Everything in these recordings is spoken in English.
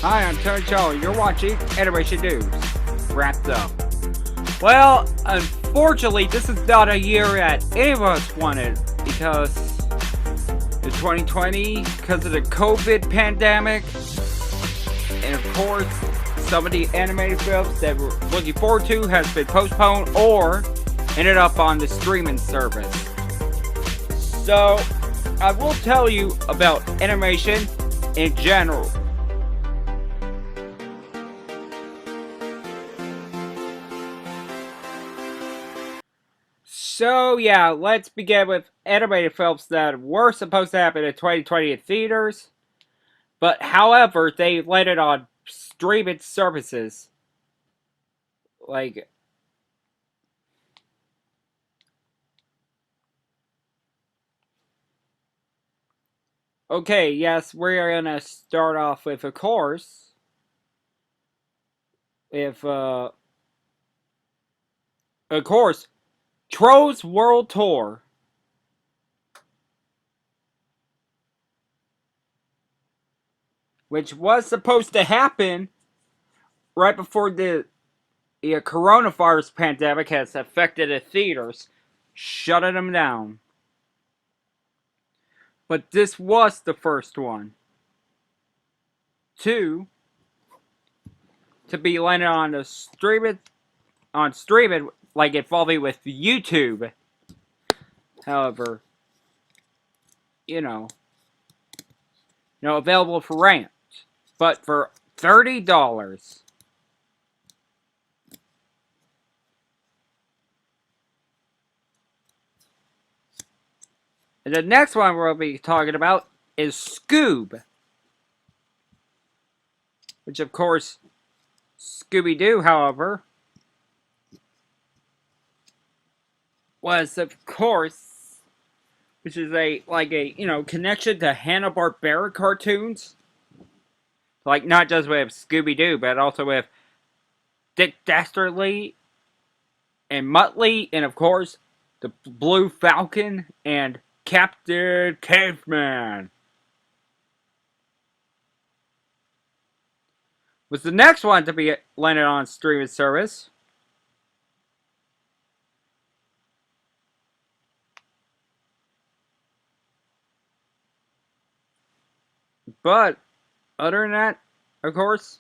Hi, I'm Tony Cho. You're watching Animation News. Wrapped up. Well, unfortunately, this is not a year that any of us wanted because in 2020, because of the COVID pandemic, and of course, some of the animated films that we're looking forward to has been postponed or ended up on the streaming service. So, I will tell you about animation in general. So yeah, let's begin with animated films that were supposed to happen in 2020 in theaters, but however, they landed on streaming services. Like, okay, yes, we're gonna start off with, of course, if, of course, Trolls World Tour. Which was supposed to happen right before the coronavirus pandemic has affected the theaters, shutting them down. But this was the first one to be landed on the streaming like involving with YouTube. However, you know, available for rent, but for $30. And the next one we'll be talking about is Scoob, which of course, Scooby-Doo, however, was of course, which is a connection to Hanna-Barbera cartoons, like not just with Scooby-Doo, but also with Dick Dastardly and Muttley, and of course, the Blue Falcon and Captain Caveman. Was the next one to be landed on streaming service. But other than that, of course,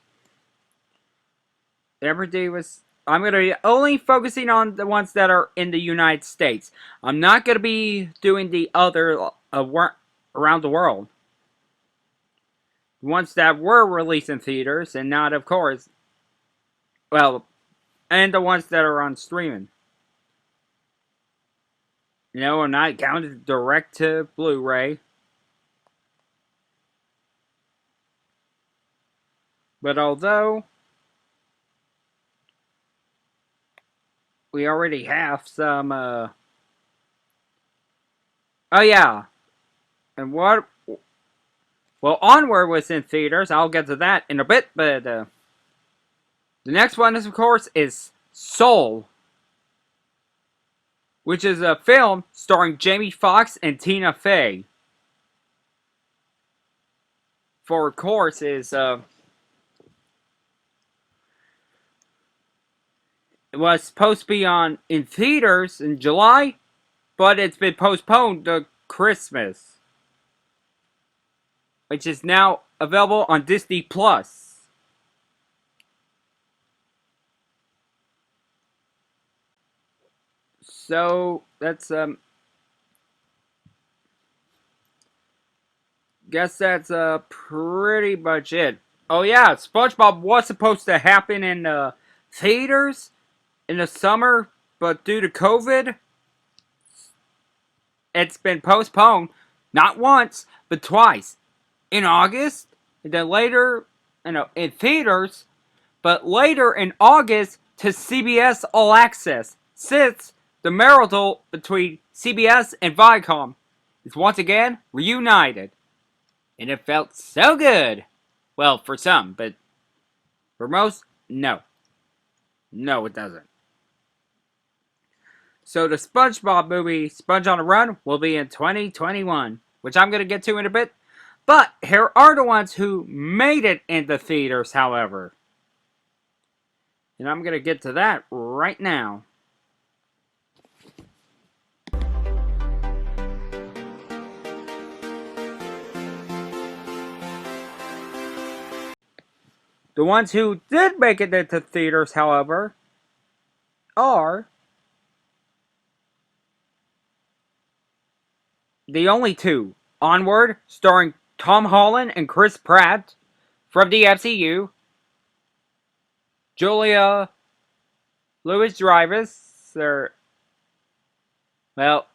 everything was. I'm going to be only focusing on the ones that are in the United States. I'm not going to be doing the other around the world. The ones that were released in theaters and not, of course, well, and the ones that are on streaming. I'm not counted direct to Blu-ray. But although we already have some, oh yeah, and what, well, Onward was in theaters, I'll get to that in a bit, but, the next one is, of course, is Soul, which is a film starring Jamie Foxx and Tina Fey. For, of course, is, it was supposed to be on in theaters in July, but it's been postponed to Christmas, which is now available on Disney Plus. So that's guess that's pretty much it. Oh yeah, SpongeBob was supposed to happen in theaters in the summer, but due to COVID, it's been postponed not once, but twice. In August, and then later, in theaters, but later in August to CBS All Access, since the marital between CBS and Viacom is once again reunited. And it felt so good. Well, for some, but for most, no. No, it doesn't. So the SpongeBob movie, Sponge on the Run, will be in 2021, which I'm going to get to in a bit. But here are the ones who made it into theaters, however. And I'm going to get to that right now. The ones who did make it into theaters, however, are the only two. Onward, starring Tom Holland and Chris Pratt from the MCU. Julia Louis-Dreyfus, well,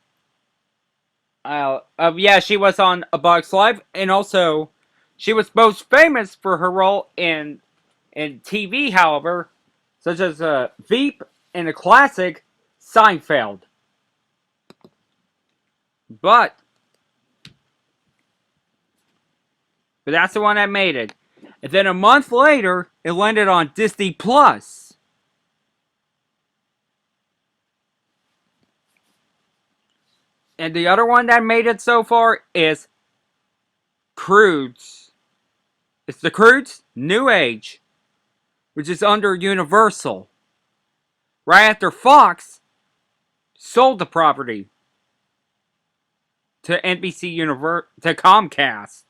yeah, she was on A Bug's Life, and also she was most famous for her role in TV, however, such as Veep in the classic Seinfeld. But that's the one that made it. And then a month later, it landed on Disney Plus. And the other one that made it so far is Croods. It's the Croods New Age, which is under Universal. Right after Fox sold the property to to Comcast.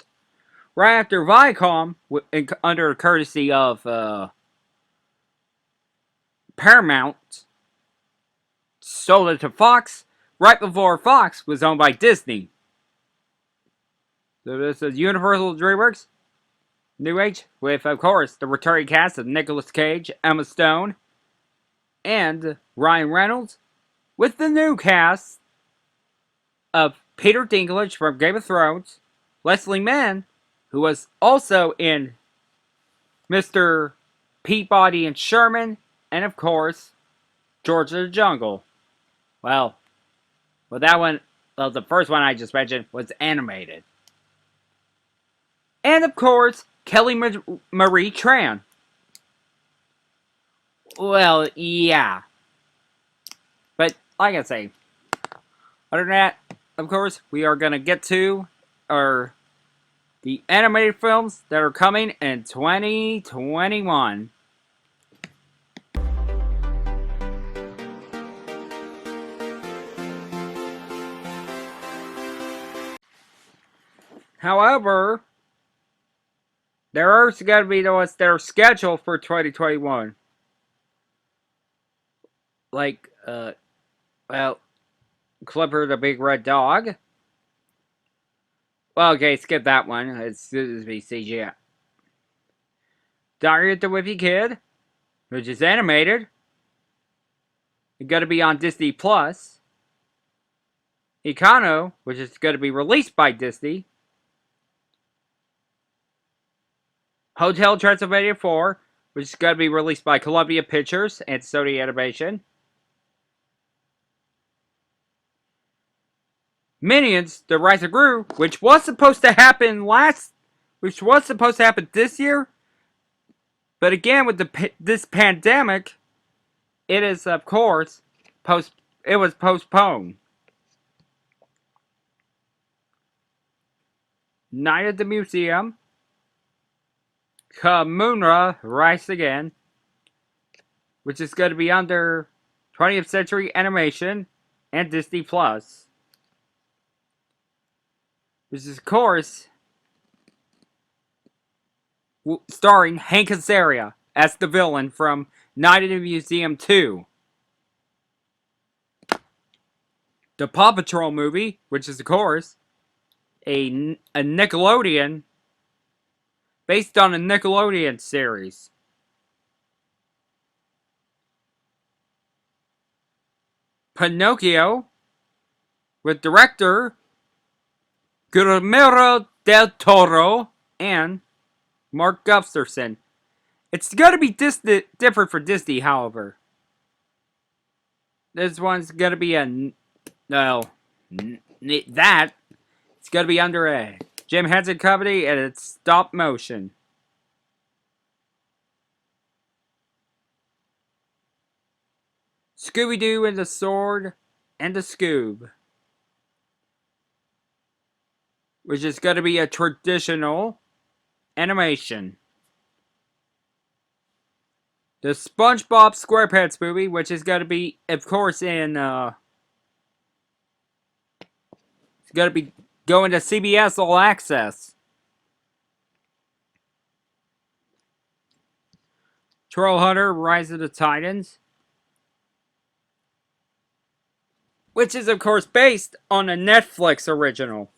Right after Viacom, under courtesy of Paramount, sold it to Fox. Right before Fox was owned by Disney. So this is Universal DreamWorks New Age, with, of course, the returning cast of Nicolas Cage, Emma Stone, and Ryan Reynolds, with the new cast of Peter Dinklage from Game of Thrones, Leslie Mann, who was also in Mr. Peabody and Sherman, and of course, George of the Jungle. Well, that one, the first one I just mentioned was animated. And of course, Kelly Marie Tran. Well, yeah. But, like I say, other than that, of course, we are going to get to the animated films that are coming in 2021. However, there are going to be the ones that are scheduled for 2021. Like, Clipper the Big Red Dog. Well, okay, skip that one. It's going to be CGI. Diary of the Wimpy Kid, which is animated. It's going to be on Disney Plus. Econo, which is going to be released by Disney. Hotel Transylvania 4, which is going to be released by Columbia Pictures and Sony Animation. Minions: The Rise of Gru, which was supposed to happen this year, but again with this pandemic, it is of course it was postponed. Night at the Museum, Kamunra Rise Again, which is going to be under 20th Century Animation and Disney Plus. Which is, of course, starring Hank Azaria as the villain from Night at the Museum 2. The Paw Patrol movie, which is, of course, a Nickelodeon, based on a Nickelodeon series. Pinocchio, with director Guillermo del Toro and Mark Gustafson. It's going to be different for Disney, however. This one's going to be it's going to be under a Jim Henson Company, and it's stop motion. Scooby-Doo and the Sword and the Scoob, which is going to be a traditional animation. The SpongeBob SquarePants movie, which is going to be, of course, it's going to be going to CBS All Access. Troll Hunter, Rise of the Titans, which is, of course, based on a Netflix original.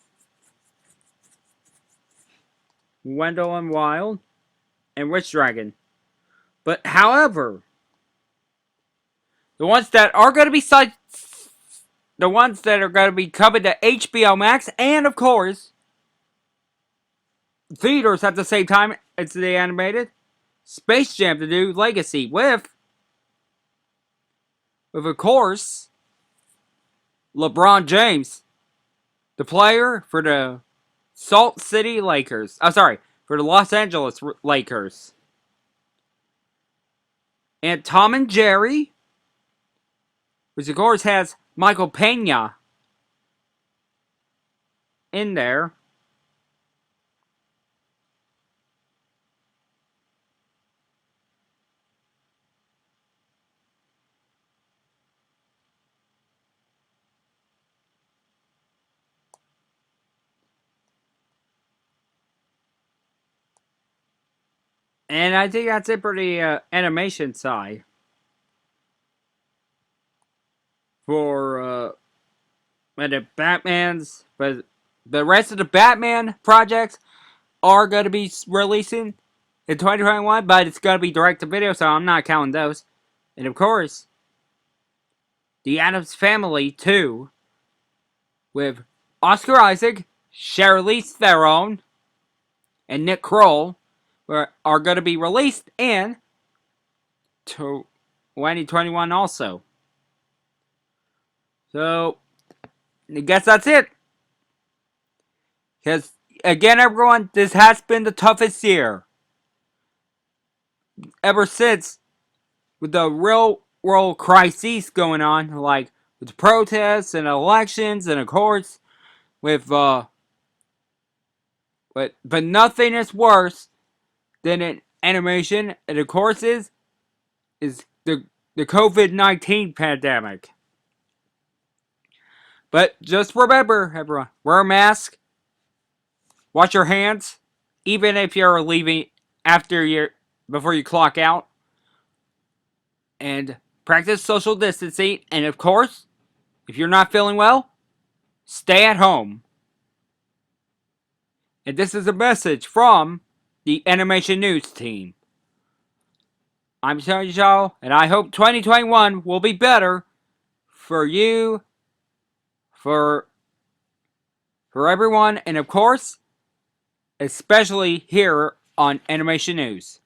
Wendell and Wild, and Witch Dragon. But, however, the ones that are going to be coming to HBO Max, and, of course, theaters at the same time as the animated, Space Jam: The New Legacy with of course, LeBron James, the player for the Salt City Lakers. For the Los Angeles Lakers. And Tom and Jerry, which of course has Michael Pena in there. And I think that's it for the animation side. For the Batman's, but the rest of the Batman projects are going to be releasing in 2021, but it's going to be direct to video, so I'm not counting those. And of course, The Addams Family 2 with Oscar Isaac, Charlize Theron, and Nick Kroll are going to be released in 2021 also. So, I guess that's it. Because, again, everyone, this has been the toughest year. Ever since, with the real world crises going on, like with protests and elections, and of course, but nothing is worse than an animation, and of course is the COVID-19 pandemic. But just remember, everyone, wear a mask, wash your hands, even if you're leaving before you clock out, and practice social distancing, and of course, if you're not feeling well, stay at home. And this is a message from the Animation News team. I'm Joe, and I hope 2021 will be better for you, for everyone, and of course, especially here on Animation News.